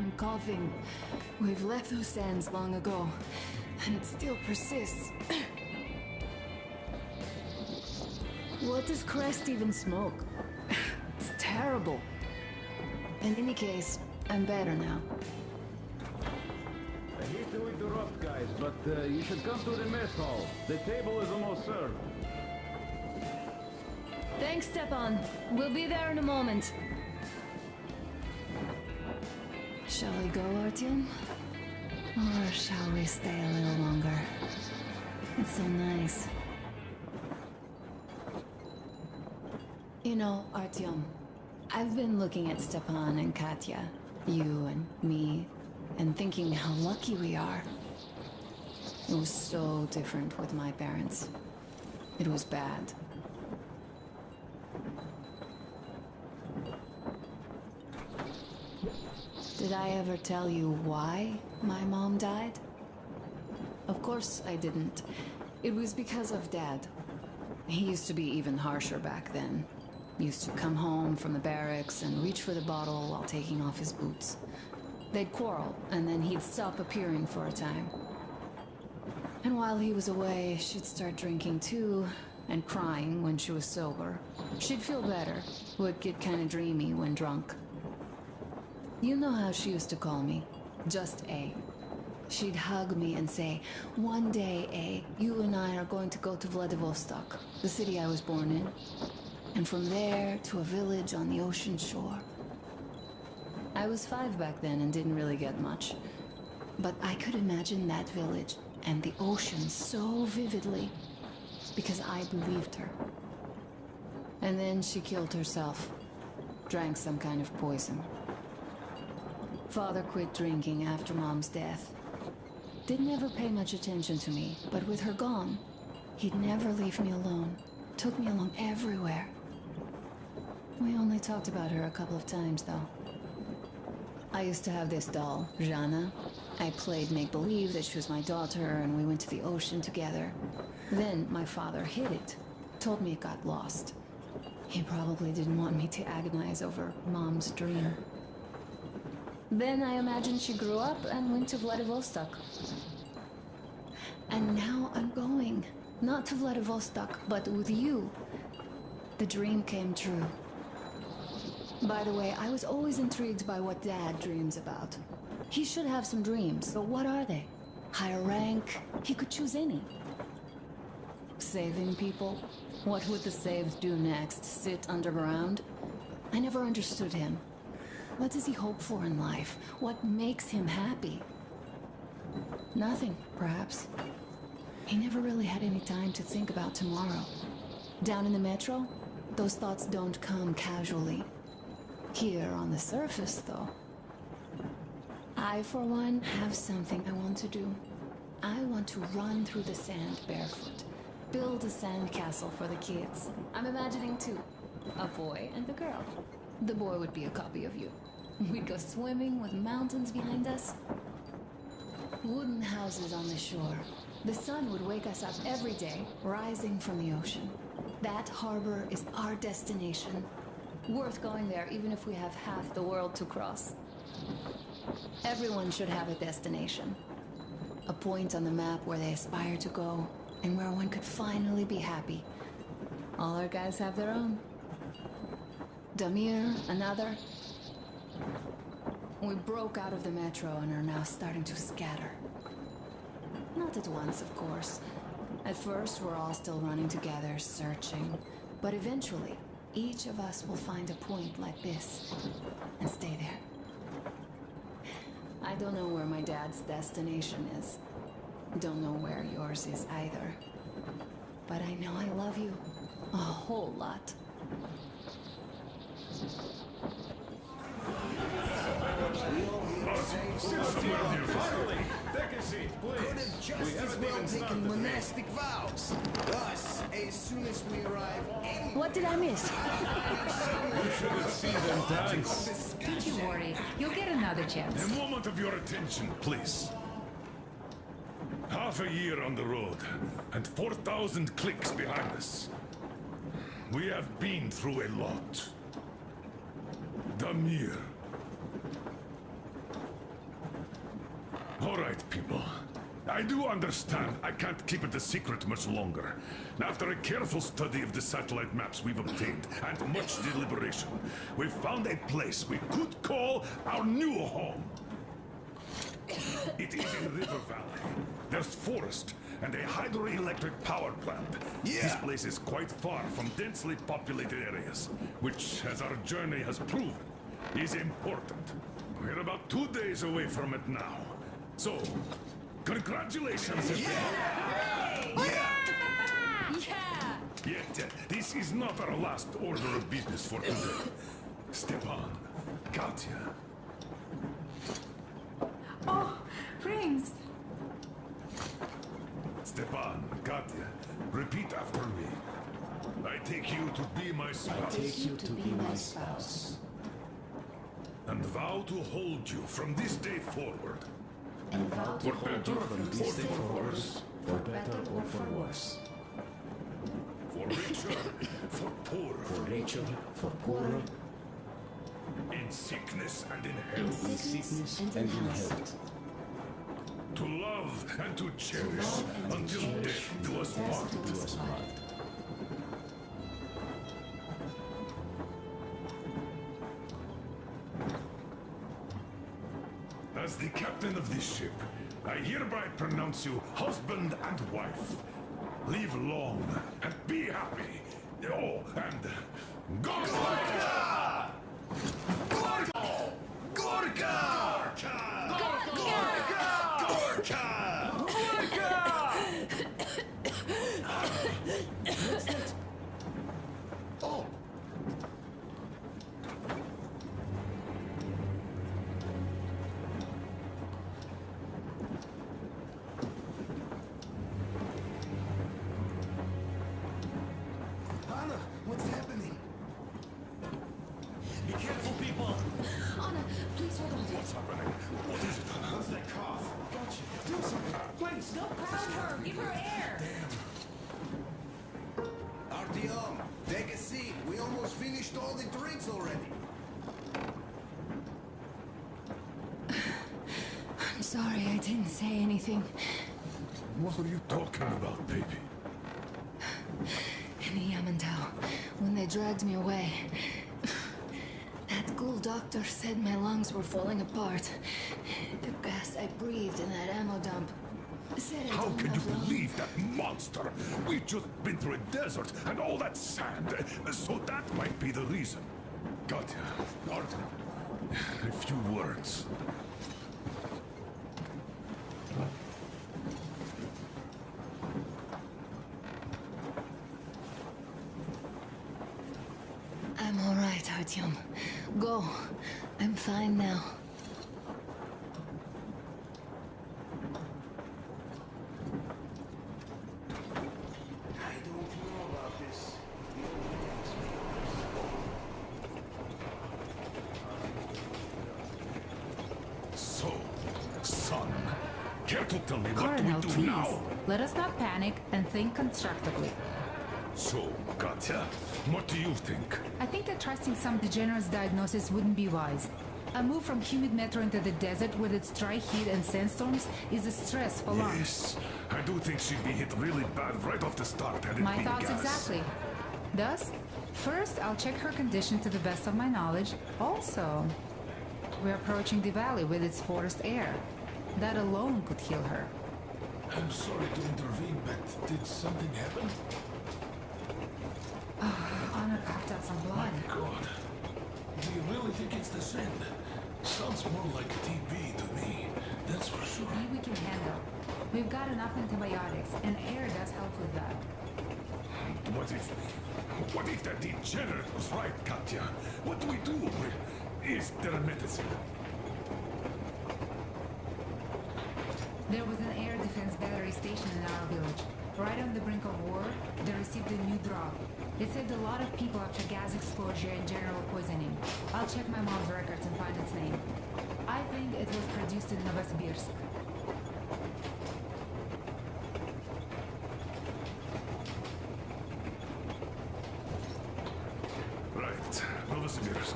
I'm coughing. We've left those sands long ago, and it still persists. What does Crest even smoke? It's terrible. In any case, I'm better now. I hate to interrupt, guys, but you should come to the mess hall. The table is almost served. Thanks, Stepan. We'll be there in a moment. Shall we go, Artyom? Or shall we stay a little longer? It's so nice. You know, Artyom, I've been looking at Stepan and Katya, you and me, and thinking how lucky we are. It was so different with my parents. It was bad. Did I ever tell you why my mom died? Of course I didn't. It was because of Dad. He used to be even harsher back then. He used to come home from the barracks and reach for the bottle while taking off his boots. They'd quarrel, and then he'd stop appearing for a time. And while he was away, she'd start drinking too, and crying when she was sober. She'd feel better, would get kinda dreamy when drunk. You know how she used to call me? Just A. She'd hug me and say, "One day, A, you and I are going to go to Vladivostok, the city I was born in. And from there to a village on the ocean shore." I was 5 back then and didn't really get much. But I could imagine that village and the ocean so vividly because I believed her. And then she killed herself. Drank some kind of poison. Father quit drinking after Mom's death. Didn't ever pay much attention to me, but with her gone, he'd never leave me alone. Took me along everywhere. We only talked about her a couple of times, though. I used to have this doll, Jana. I played make-believe that she was my daughter, and we went to the ocean together. Then my father hid it. Told me it got lost. He probably didn't want me to agonize over Mom's dream. Then I imagined she grew up and went to Vladivostok. And now I'm going. Not to Vladivostok, but with you. The dream came true. By the way, I was always intrigued by what Dad dreams about. He should have some dreams, but what are they? Higher rank? He could choose any. Saving people? What would the saved do next? Sit underground? I never understood him. What does he hope for in life? What makes him happy? Nothing, perhaps. He never really had any time to think about tomorrow. Down in the metro, those thoughts don't come casually. Here on the surface, though. I, for one, have something I want to do. I want to run through the sand barefoot. Build a sand castle for the kids. I'm imagining two. A boy and a girl. The boy would be a copy of you. We'd go swimming with mountains behind us. Wooden houses on the shore. The sun would wake us up every day, rising from the ocean. That harbor is our destination. Worth going there even if we have half the world to cross. Everyone should have a destination. A point on the map where they aspire to go, and where one could finally be happy. All our guys have their own. Damir, another. We broke out of the metro and are now starting to scatter. Not at once, of course. At first, we're all still running together, searching. But eventually, each of us will find a point like this and stay there. I don't know where my dad's destination is. Don't know where yours is either. But I know I love you a whole lot. Finally! Take a seat, please. Could have just as well taken monastic vows. Thus, as soon as we arrive, What did I miss? You should have seen them dance. Don't you worry. You'll get another chance. A moment of your attention, please. Half a year on the road, and 4,000 clicks behind us. We have been through a lot. Damir. All right, people. I do understand I can't keep it a secret much longer. After a careful study of the satellite maps we've obtained and much deliberation, we've found a place we could call our new home. It is in River Valley. There's forest and a hydroelectric power plant. Yeah. This place is quite far from densely populated areas, which, as our journey has proven, is important. We're about 2 days away from it now. So, congratulations. Yet, this is not our last order of business for today. Stepan, Katya. Oh, Prince! Stepan, Katya, repeat after me. I take you to be my spouse. Take you to be my spouse. And vow to hold you from this day forward. And vow to For hold better you from this or day for forward, worse. for better or for worse. For richer, for poorer. For richer, for poorer, In sickness and in in health. sickness and in health. To love and to cherish And until cherish death do us until part. death do us part. As the captain of this ship, I hereby pronounce you husband and wife. Live long and be happy. Oh, and Gorka! Gorka! Gorka! Oh! Anna, what's happening? Be careful, people! Anna, please hold on. What's happening? What is it? What's that cough? Gotcha. Do something, please! Don't crowd her! Give her air! Artyom, take a seat. We almost finished all the drinks already. I'm sorry I didn't say anything. What are you talking about, baby? In Yamantau, when they dragged me away, that ghoul doctor said my lungs were falling apart. The gas I breathed in that ammo dump said I How don't can you have lung. believe that monster? We've just been through a desert and all that sand, so that might be the reason. Katya, Arthur, a few words. I'm all right, Artyom. Go. I'm fine now. I don't know about this. So, son, care to tell me Colonel, what do we do please. now? Let us not panic and think constructively. So, Katya, what do you think? I think that trusting some degenerate's diagnosis wouldn't be wise. A move from humid metro into the desert with its dry heat and sandstorms is a stress for lungs. Yes, I do think she'd be hit really bad right off the start had it My been thoughts gas. exactly. Thus, first I'll check her condition to the best of my knowledge. Also, we're approaching the valley with its forest air. That alone could heal her. I'm sorry to intervene, but did something happen? Anna coughed out some blood. God. Do you really think it's the sand? Sounds more like TB to me. That's for sure. TB we can handle. We've got enough antibiotics, and air does help with that. What if that degenerate was right, Katya? What do we do? Is there a medicine? There was an air defense battery station in our village. Right on the brink of war, they received a new drug. It saved a lot of people after gas exposure and general poisoning. I'll check my mom's records and find its name. I think it was produced in Novosibirsk. Right, Novosibirsk.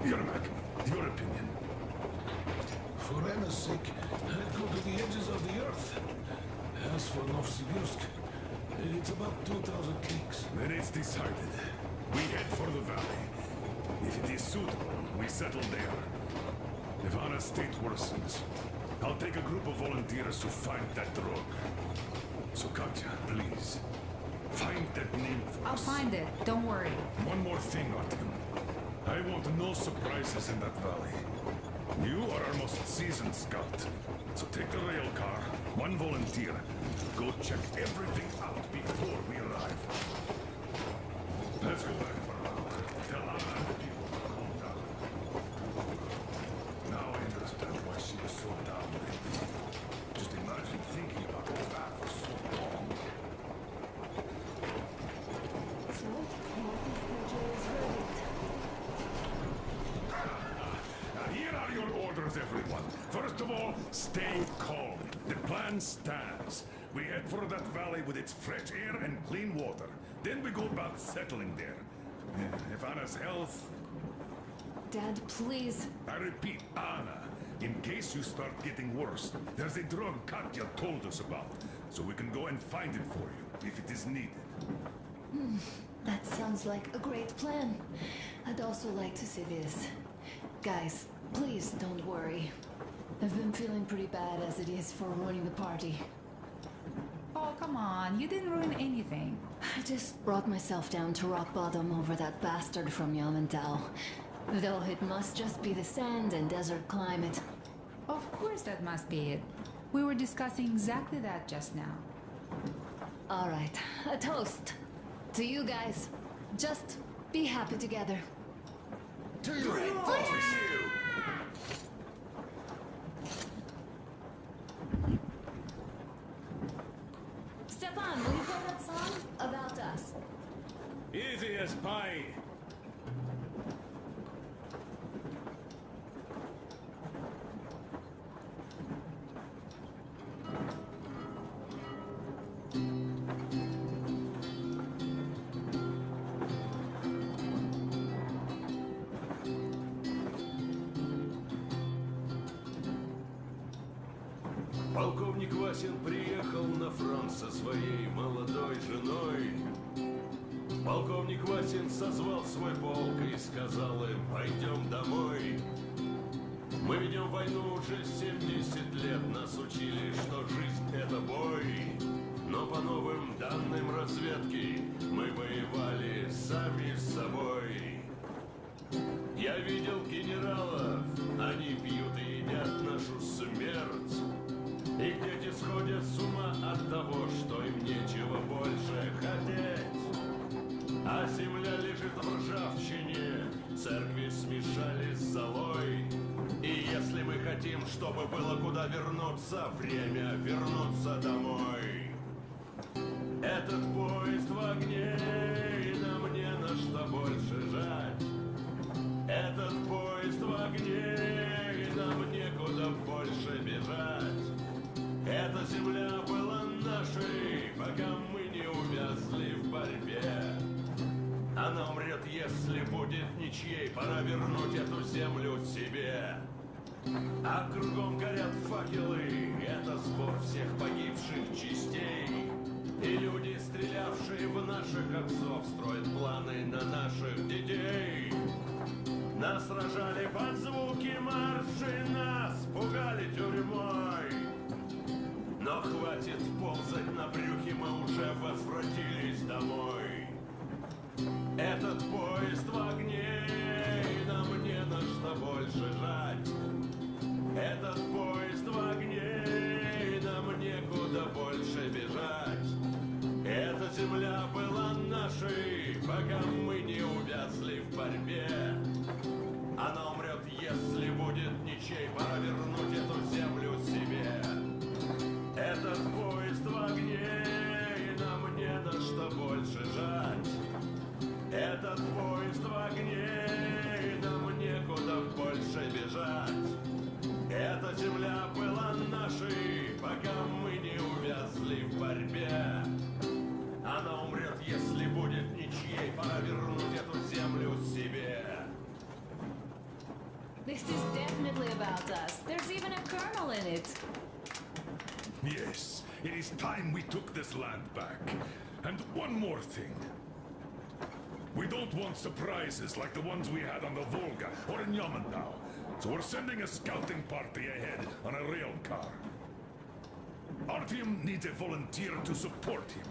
Yermak, your opinion. For Anna's sake, I'd go to the edges of the earth. As for Novosibirsk, it's about 2,000 leagues. Then it's decided. We head for the valley. If it is suitable, we settle there. If Anna's state worsens, I'll take a group of volunteers to find that drug. So Katya, please, find that name for I'll us. find it. Don't worry. One more thing, Artyom. I want no surprises in that valley. You are our most seasoned scout. So take the rail car, one volunteer. Go check everything out before we arrive. Let's go back for a while. Tell Anna and the people to calm down. Now I understand why she was so down lately. Just imagine thinking about all that for so long. So, Morty's schedule is verdict. Now, here are your orders, everyone. First of all, stay calm. The plan stands. We head for that valley with its fresh air and clean water. Then we go about settling there. If Anna's health... Dad, please. I repeat, Anna. In case you start getting worse, there's a drug Katya told us about. So we can go and find it for you, if it is needed. That sounds like a great plan. I'd also like to see this. Guys, please don't worry. I've been feeling pretty bad as it is for ruining the party. Oh, come on. You didn't ruin anything. I just brought myself down to rock bottom over that bastard from Yamantau. Though it must just be the sand and desert climate. Of course that must be it. We were discussing exactly that just now. All right, a toast. To you guys. Just be happy together. To you! Stefan, will you play that song? About us. Easy as pie. Полковник Васин приехал на фронт со своей молодой женой. Полковник Васин созвал свой полк и сказал им: пойдем домой. Мы ведем войну уже 70 лет, нас учили, что жизнь это бой. Но по новым данным разведки мы воевали сами с собой. Я видел генералов, они пьют и едят нашу смерть. Их дети сходят с ума от того, что им нечего больше хотеть. А земля лежит в ржавчине, церкви смешались с золой. И если мы хотим, чтобы было куда вернуться, время вернуться домой. Этот поезд в огне, и нам не на что больше жать. Этот поезд в огне, и нам некуда больше бежать. Эта земля была нашей, пока мы не увязли в борьбе. Она умрет, если будет ничьей, пора вернуть эту землю себе. А кругом горят факелы, это сбор всех погибших частей. И люди, стрелявшие в наших отцов, строят планы на наших детей. Нас сражали под звуки маршей, нас пугали тюрьмой. Но хватит ползать на брюхе, мы уже возвратились домой. Этот поезд в огне, и нам не на что больше жать. Этот поезд в огне, и нам некуда больше бежать. Эта земля была нашей, пока мы не увязли в борьбе. Она умрет, если будет ничей, пора вернуть эту землю себе. Этот поезд в огне, и нам не на что больше жать. Этот поезд в огне, и нам некуда больше бежать. Эта земля была нашей, пока мы не увязли в борьбе. Она умрет, если будет ничьей, пора вернуть эту землю себе. This is definitely about us. There's even a colonel in it. Yes, it is time we took this land back. And one more thing. We don't want surprises like the ones we had on the Volga or in Yamantau. So we're sending a scouting party ahead on a rail car. Artyom needs a volunteer to support him.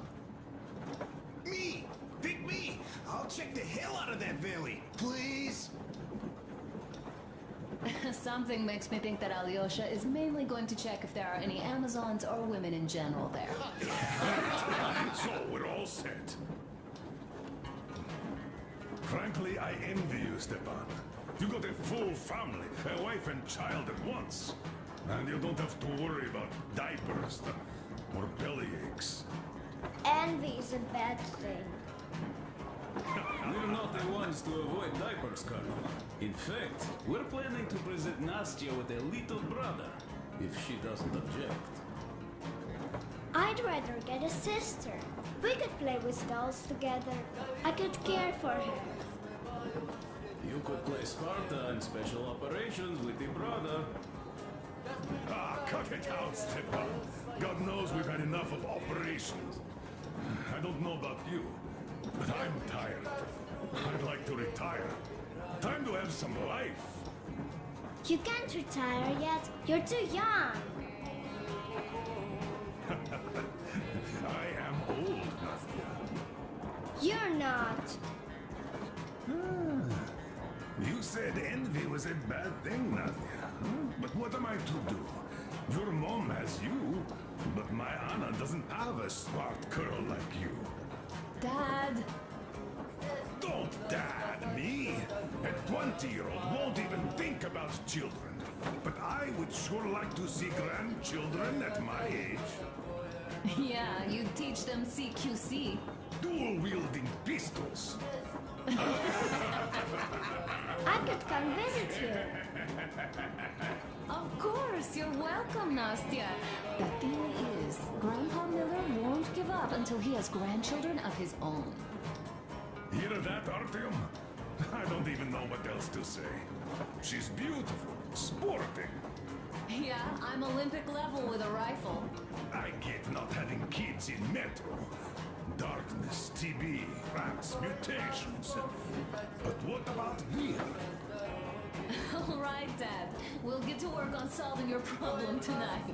Me! Pick me! I'll check the hell out of that valley, please! Something makes me think that Alyosha is mainly going to check if there are any Amazons or women in general there. So we're all set. Frankly, I envy you, Stepan. You got a full family, a wife and child at once. And you don't have to worry about diapers or belly aches. Envy is a bad thing. We're not the ones to avoid diapers, Colonel. In fact, we're planning to present Nastya with a little brother, if she doesn't object. I'd rather get a sister. We could play with dolls together. I could care for her. You could play Sparta in special operations with your brother. Ah, cut it out, Stepan. God knows we've had enough of operations. I don't know about you, but I'm tired. I'd like to retire. Time to have some life. You can't retire yet. You're too young. I am old, Nastya. You're not. You said envy was a bad thing, Nastya. But what am I to do? Your mom has you, but my Anna doesn't have a smart girl like you. Dad! Don't dad me! A 20-year-old won't even think about children. But I would sure like to see grandchildren at my age. Yeah, you teach them CQC. Dual-wielding pistols. I could come visit you. Of course, you're welcome, Nastya. The thing is, Grandpa Miller won't give up until he has grandchildren of his own. Hear that, Artyom? I don't even know what else to say. She's beautiful, sporting. Yeah, I'm Olympic level with a rifle. I get not having kids in Metro. Darkness, TB, rats, mutations. But what about here? All right, Dad. We'll get to work on solving your problem tonight.